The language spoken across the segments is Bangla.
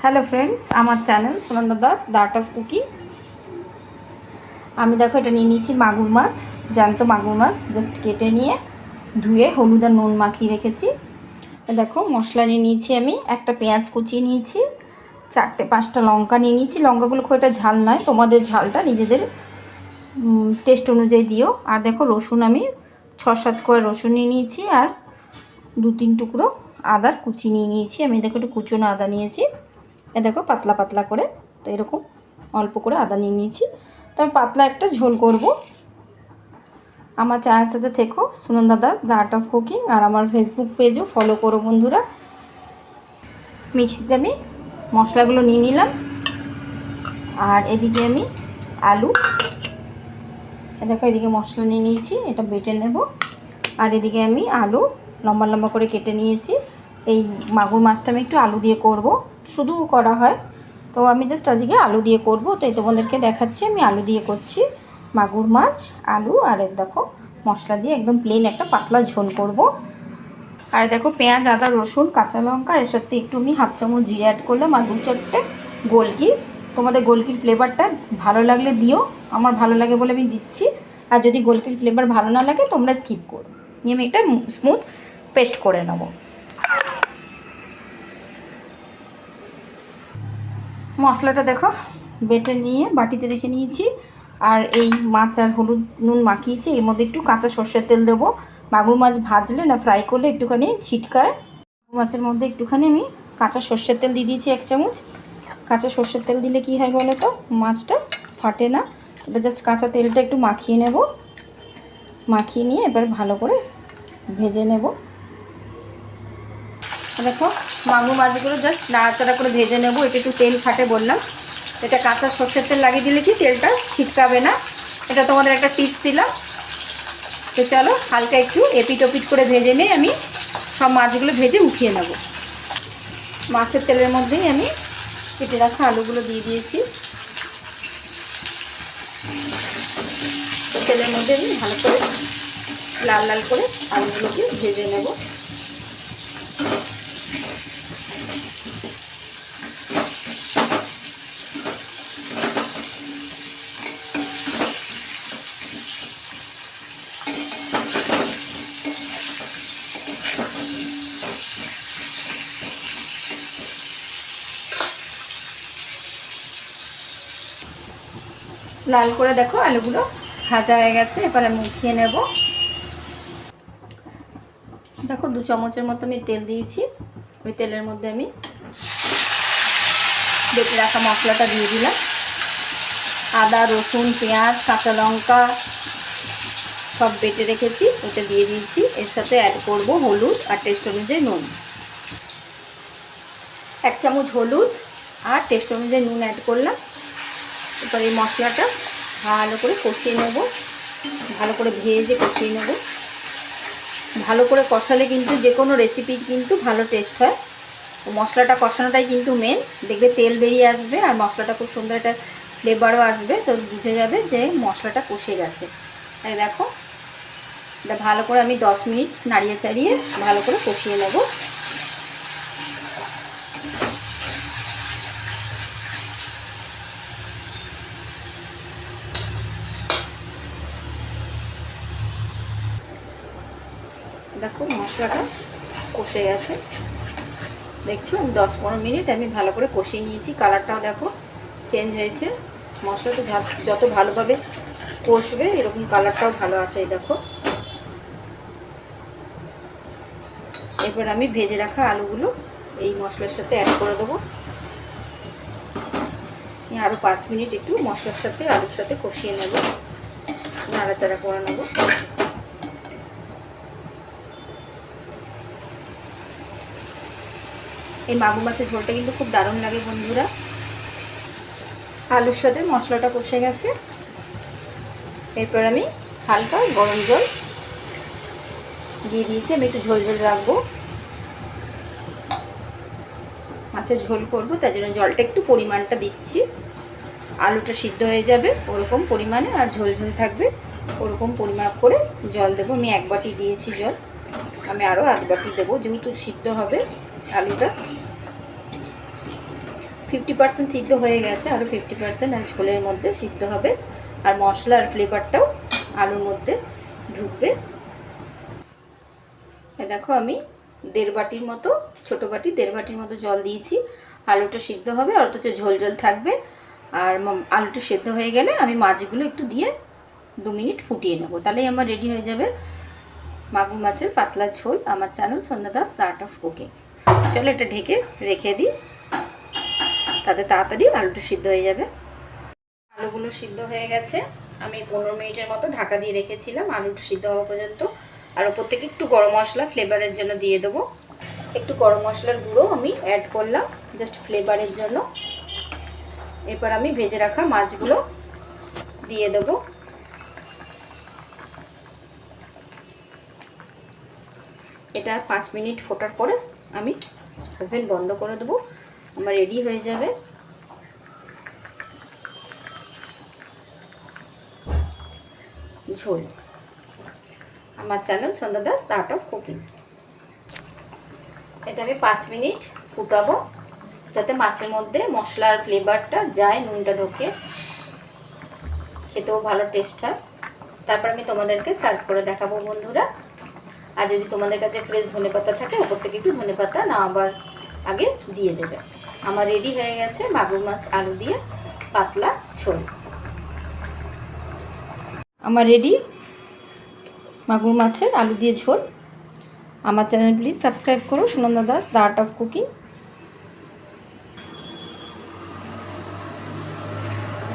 হ্যালো ফ্রেন্ডস, আমার channel Sunanda Das the art of cooking. আমি দেখো এটা নিয়ে নিয়েছি মাগুর মাছ, জ্যান্ত মাগুর মাছ। জাস্ট কেটে নিয়ে ধুয়ে হলুদ আর নুন মাখিয়ে রেখেছি। দেখো মশলা নিয়ে নিয়েছি, আমি একটা পেঁয়াজ কুচিয়ে নিয়েছি, 4-5টা লঙ্কা নিয়ে নিয়েছি। লঙ্কাগুলো খুব একটা ঝাল নয়, তোমাদের ঝালটা নিজেদের টেস্ট অনুযায়ী দিও। আর দেখো রসুন আমি 6-7 কোয়া রসুন নিয়ে নিয়েছি, আর 2-3 টুকরো আদার কুচি নিয়ে নিয়েছি। আমি দেখো একটু কুচনো আদা নিয়েছি, এ দেখো পাতলা পাতলা করে। তো এরকম অল্প করে আদা নিয়ে নিয়েছি। তো আমি পাতলা একটা ঝোল করব। আমার চ্যানেলের সাথে থেকো, Sunanda Das the art of cooking. আর আমার ফেসবুক পেজও ফলো করো বন্ধুরা। মিক্সিতে আমি মশলাগুলো নিয়ে নিলাম, আর এদিকে আমি আলু, দেখো এদিকে মশলা নিয়ে নিয়েছি, এটা বেটে নেব। আর এদিকে আমি আলু লম্বা লম্বা করে কেটে নিয়েছি। এই মাগুর মাছটা আমি একটু আলু দিয়ে করব, শুধু করা হয়, তো আমি জাস্ট আজকে আলু দিয়ে করব। তো এই তোমাদেরকে দেখাচ্ছি আমি আলু দিয়ে করছি। মাগুর মাছ, আলু, আর দেখো মশলা দিয়ে একদম প্লেন একটা পাতলা ঝোল করব। আর দেখো পেঁয়াজ, আদা, রসুন, কাঁচা লঙ্কা, এর সাথে একটু আমি 1/2 চামচ জিরে অ্যাড করলাম, আর 2-4টে গোলকি। তোমাদের গোলকির ফ্লেভারটা ভালো লাগলে দিও, আমার ভালো লাগে বলে আমি দিচ্ছি। আর যদি গোলকির ফ্লেভার ভালো না লাগে তোমরা স্কিপ করো। নিয়ে আমি একটা স্মুথ পেস্ট করে নেব। মশলাটা দেখো বেটে নিয়ে বাটিতে রেখে নিয়েছি। আর এই মাছ আর হলুদ নুন মাখিয়েছি, এর মধ্যে একটু কাঁচা সর্ষের তেল দেবো। মাগুর মাছ ভাজলে না ফ্রাই করলে একটুখানি ছিটকায়। মাছের মধ্যে একটুখানি আমি কাঁচা সর্ষের তেল দিয়ে দিয়েছি 1 চামচ। কাঁচা সর্ষের তেল দিলে কি হয় বলো তো, মাছটা ফাটে না। এটা জাস্ট কাঁচা তেলটা একটু মাখিয়ে নেব, মাখিয়ে নিয়ে এবার ভালো করে ভেজে নেব। দেখো মাগুর মাছগুলো জাস্ট নাড়াচাড়া করে ভেজে নেব। এটা একটু তেল ফাটে বললাম, এটা কাঁচা সর্ষের তেল লাগিয়ে দিলে কি তেলটা ছিটকাবে না। এটা তোমাদের একটা টিপস দিলাম। তো চলো হালকা একটু এপিট ওপিট করে ভেজে নিয়ে আমি সব মাছগুলো ভেজে উঠিয়ে নেব। মাছের তেলের মধ্যেই আমি কেটে রাখা আলুগুলো দিয়ে দিয়েছি। তেলের মধ্যে আমি ভালো করে লাল লাল করে আলুগুলোকে ভেজে নেব। লাল করে দেখো আলুগুলো ভাজা হয়ে গেছে, এবার আমি উঠিয়ে নেব। দেখো 2 চামচের মতো আমি তেল দিয়েছি, ওই তেলের মধ্যে আমি বেটে রাখা মশলাটা দিয়ে দিলাম। আদা, রসুন, পেঁয়াজ, কাঁচা লঙ্কা সব বেটে রেখেছি, ওটা দিয়ে দিয়েছি। এর সাথে অ্যাড করব হলুদ আর টেস্ট অনুযায়ী নুন। 1 চামচ হলুদ আর টেস্ট অনুযায়ী নুন অ্যাড করলাম। এবার এই মশলাটা ভালো করে কষিয়ে নেব, ভালো করে ভেজে কষিয়ে নেব। ভালো করে কষালে কিন্তু যে কোনো রেসিপির কিন্তু ভালো টেস্ট হয়। মশলাটা কষানোটাই কিন্তু মেন। দেখবে তেল বেরিয়ে আসবে আর মশলাটা খুব সুন্দর একটা ফ্লেভারও আসবে, তো বুঝে যাবে যে মশলাটা কষে গেছে। তাই দেখো এটা ভালো করে আমি 10 মিনিট নাড়িয়ে চাড়িয়ে ভালো করে কষিয়ে নেব। দেখো মশলাটা কষে গেছে, দেখছো 10-15 মিনিট আমি ভালো করে কষিয়ে নিয়েছি। কালারটাও দেখো চেঞ্জ হয়েছে। মশলাটা যত ভালোভাবে কষবে এরকম কালারটাও ভালো আসে। দেখো এরপর আমি ভেজে রাখা আলুগুলো এই মশলার সাথে অ্যাড করে দেবো। আরও 5 মিনিট একটু মশলার সাথে আলুর সাথে কষিয়ে নেব, নাড়াচাড়া করে নেব। এই মাগুর মাছের ঝোলটা কিন্তু খুব দারুণ লাগে বন্ধুরা। আলুর সাথে মশলাটা কষে গেছে, এরপর আমি হালকা গরম জল দিয়ে দিয়েছি। আমি একটু ঝোল ঝোল রাখবো, মাছের ঝোল করবো, তাই জন্য জলটা একটু পরিমাণটা দিচ্ছি। আলুটা সিদ্ধ হয়ে যাবে ওরকম পরিমাণে, আর ঝোল ঝোল থাকবে ওরকম পরিমাপ করে জল দেবো। আমি 1 বাটি দিয়েছি জল, আমি আরও 1 বাটি দেবো, যেহেতু সিদ্ধ হবে আলুটা। 50% সিদ্ধ হয়ে গেছে, আরও 50% আর ঝোলের মধ্যে সিদ্ধ হবে, আর মশলা আর ফ্লেভারটাও আলুর মধ্যে ঢুকবে। দেখো আমি 1.5 বাটির মতো, ছোটো বাটি 1.5 বাটির মতো জল দিয়েছি। আলুটা সিদ্ধ হবে অথচ ঝোল ঝোল থাকবে। আর আলুটা সিদ্ধ হয়ে গেলে আমি মাছগুলো একটু দিয়ে 2 মিনিট ফুটিয়ে নেব, তাহলেই আমার রেডি হয়ে যাবে মাগুর মাছের পাতলা ঝোল। আমার channel Sandhya Das art of cooking. চলো এটা ঢেকে রেখে দিই, তাতে তাড়াতাড়ি আলুটা সিদ্ধ হয়ে যাবে। আলুগুলো সিদ্ধ হয়ে গেছে, আমি 15 মিনিটের মতো ঢাকা দিয়ে রেখেছিলাম আলুটা সিদ্ধ হওয়া পর্যন্ত। আর ওপর থেকে একটু গরম মশলা ফ্লেভারের জন্য দিয়ে দেবো, একটু গরম মশলার গুঁড়ো আমি অ্যাড করলাম জাস্ট ফ্লেভারের জন্য। এরপর আমি ভেজে রাখা মাছগুলো দিয়ে দেবো। এটা 5 মিনিট ফোটার পরে আমি ওভেন বন্ধ করে দেবো, আমার রেডি হয়ে যাবে ঝোল। আমার channel Sandhya Das art of cooking. এটা আমি 5 মিনিট ফুটাবো যাতে মাছের মধ্যে মশলার ফ্লেভারটা যায়, নুনটা ঢোকে, খেতেও ভালো টেস্ট হয়। তারপর আমি তোমাদেরকে সার্ভ করে দেখাবো বন্ধুরা। আর যদি তোমাদের কাছে ফ্রেশ ধনেপাতা থাকে ওপর থেকে একটু ধনেপাতা না আবার আগে দিয়ে দেবে। আমার রেডি হয়ে গেছে মাগুর মাছ আলু দিয়ে পাতলা ঝোল। আমার রেডি মাগুর মাছের আলু দিয়ে ঝোল। আমার চ্যানেল প্লিজ সাবস্ক্রাইব করো, Sunanda Das the art of cooking.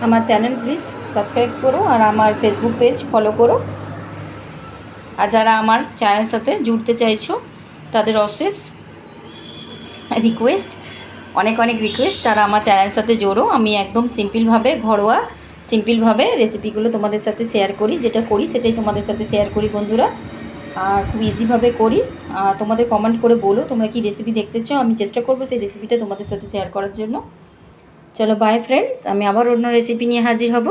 আমার চ্যানেল প্লিজ সাবস্ক্রাইব করো আর আমার ফেসবুক পেজ ফলো করো। আর যারা আমার চ্যানেলের সাথে জুড়তে চাইছো তাদের অশেষ রিকোয়েস্ট, অনেক অনেক রিকোয়েস্ট, তারা আমার চ্যানেলের সাথে জোড়ো। আমি একদম সিম্পলভাবে, ঘরোয়া সিম্পলভাবে রেসিপিগুলো তোমাদের সাথে শেয়ার করি, যেটা করি সেটাই তোমাদের সাথে শেয়ার করি বন্ধুরা। আর খুব ইজিভাবে করি। তোমাদের কমেন্ট করে বলো তোমরা কি রেসিপি দেখতে চাও, আমি চেষ্টা করবো সেই রেসিপিটা তোমাদের সাথে শেয়ার করার জন্য। চলো বাই ফ্রেন্ডস, আমি আবার অন্য রেসিপি নিয়ে হাজির হব।